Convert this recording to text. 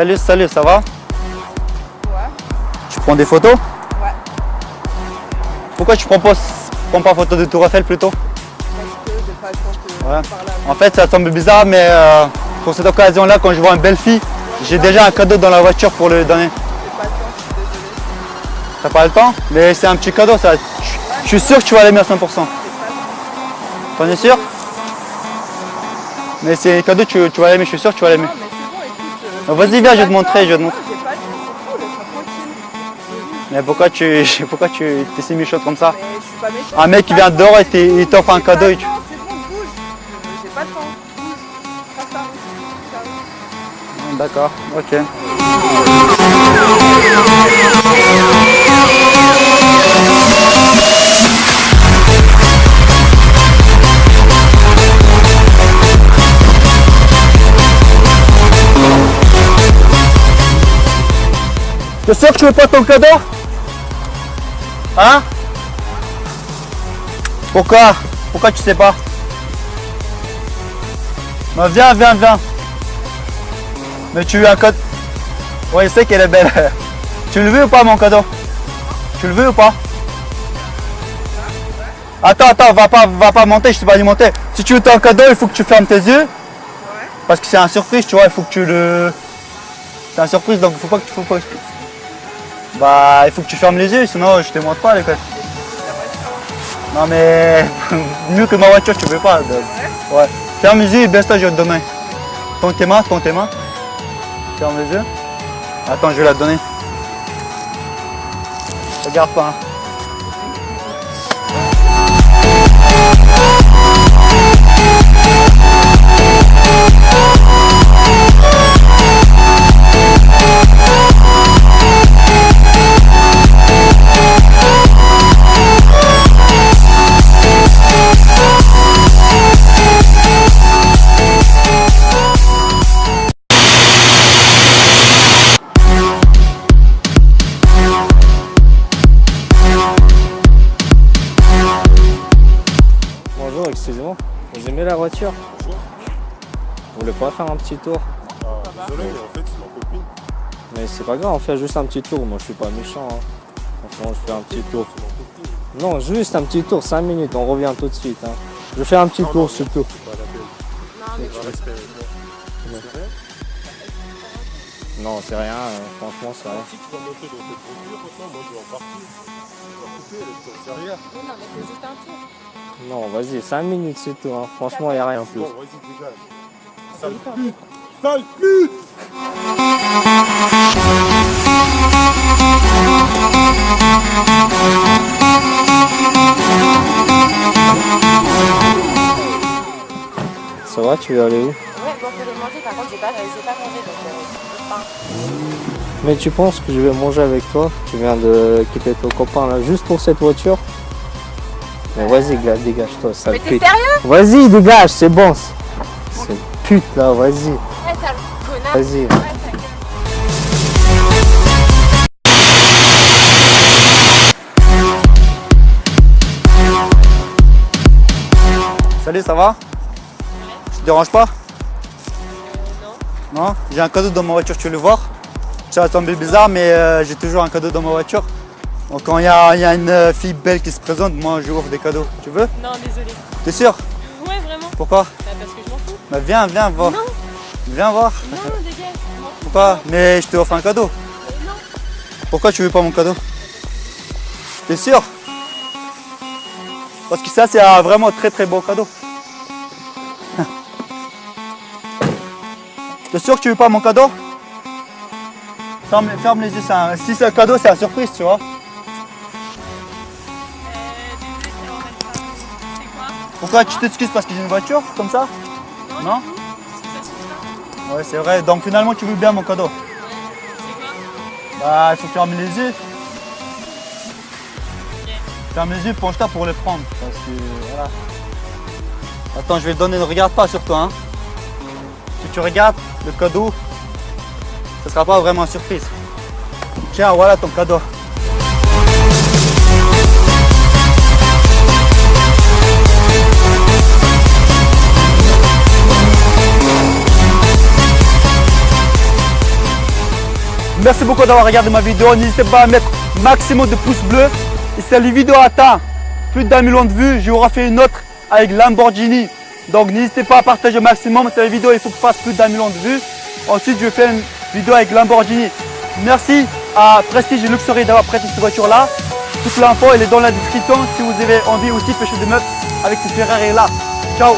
Salut, salut, ça va? Ouais. Tu prends des photos? Ouais. Pourquoi tu prends pas photo de Tour Eiffel plutôt? Parce que j'ai pas le temps de Ouais. parler à En fait, ça semble bizarre, mais pour cette occasion-là, quand je vois une belle fille, j'ai déjà un cadeau dans la voiture pour le donner. j'ai pas le temps, je suis désolée. T'as pas le temps? Mais c'est un petit cadeau, ça. Je suis sûr que tu vas l'aimer à 100%. T'en es sûr? Mais c'est un cadeau, tu vas l'aimer, je suis sûr que tu vas l'aimer. Non, mais c'est bon, écoute. Vas-y, viens, je vais te montrer, je vais te montrer. J'ai pas le temps, c'est tout, laisse-moi tranquille. Mais pourquoi tu es si méchante comme ça? Mais je suis pas méchante. Un mec qui vient dehors et il t'offre un cadeau. C'est bon, bouge. J'ai pas le temps. Bouge. Passe par où? D'accord, ok. T'es sûr que tu veux pas ton cadeau? Hein? Pourquoi? Pourquoi tu sais pas? Non, viens. Mais tu veux un cadeau? Ouais, je sais qu'elle est belle. Tu le veux ou pas mon cadeau? Tu le veux ou pas? Attends, va pas monter, je t'ai pas dit monter. Si tu veux ton cadeau, il faut que tu fermes tes yeux. Parce que c'est un surprise, tu vois, il faut que tu le... C'est un surprise, donc il faut pas que... Bah, il faut que tu fermes les yeux, sinon je te montre pas les codes. Non mais, mieux que ma voiture, tu veux pas. Donc. Ouais. Ferme les yeux et baisse-toi, je vais te donner. Tourne tes mains. Ferme les yeux. Attends, je vais la te donner. Regarde pas. Hein. Bonjour, excusez-moi. Vous aimez la voiture? Vous voulez pas faire un petit tour? Désolé, mais en fait, c'est ma copine. Mais c'est pas grave, on fait juste un petit tour. Moi, je suis pas méchant. Hein. Franchement, je fais un petit tour. Non, juste un petit tour, 5 minutes, on revient tout de suite. Hein. Je fais un petit tour, c'est tout. Pas la peine. Tu restes avec moi. C'est rien. Non, c'est rien, franchement, c'est rien. Si tu vas monter dans cette voiture, maintenant, moi, je vais en partir. Je vais couper, c'est rien. Non, mais c'est juste un tour. Non, vas-y, 5 minutes, c'est tout. Hein. Franchement, il n'y a rien en plus. Bon, vas-y, dégage. Sale pute! Sale pute! Ça va, tu veux aller où? Ouais, bon, je vais manger, par contre, j'ai pas mangé, donc j'ai faim. Mais tu penses que je vais manger avec toi? Tu viens de quitter ton copain là juste pour cette voiture? Mais vas-y, dégage-toi, sale Mais t'es pute. sérieux? Vas-y, dégage, c'est bon. C'est pute là, vas-y. Ouais, sale connard. Vas-y. Ouais, ta gueule. Salut, ça va? Je te dérange pas? Non. Non? J'ai un cadeau dans ma voiture, tu veux le voir? Ça va tomber bizarre, mais j'ai toujours un cadeau dans ma voiture. Donc quand il y a une fille belle qui se présente, moi je lui offre des cadeaux. Tu veux? Non, désolé. T'es sûr? Ouais, vraiment. Pourquoi? Bah, parce que je m'en fous. Bah viens voir. Non. Viens voir. Non, dégage. Je m'en fous. Pourquoi? Mais je te offre un cadeau. Non. Pourquoi tu veux pas mon cadeau? T'es sûr? Parce que ça c'est un vraiment très beau cadeau. T'es sûr que tu veux pas mon cadeau? Ferme les yeux, si c'est un cadeau c'est une surprise, tu vois. Désolé, c'est vraiment pas. C'est quoi? Pourquoi tu t'excuses parce que j'ai une voiture comme ça? Non? Parce que ça suffit pas. Ouais c'est vrai, donc finalement tu veux bien mon cadeau. C'est quoi? Bah il faut fermer les yeux. Ok. Ferme les yeux, penche-toi pour le prendre. Parce que voilà. Attends, je vais te donner, ne regarde pas sur toi. Hein. Si tu regardes le cadeau, ce ne sera pas vraiment une surprise. Tiens, voilà ton cadeau. Merci beaucoup d'avoir regardé ma vidéo. N'hésitez pas à mettre maximum de pouces bleus. Et si la vidéo atteint plus d'1 million de vues, j'aurai fait une autre avec Lamborghini. Donc n'hésitez pas à partager au maximum. Si la vidéo, il faut que je fasse plus d'1 million de vues. Ensuite, je fais une vidéo avec Lamborghini. Merci à Prestige Luxury d'avoir prêté cette voiture-là. Toute l'info, elle est dans la description. Si vous avez envie aussi de pêcher des meufs avec cette Ferrari-là. Ciao.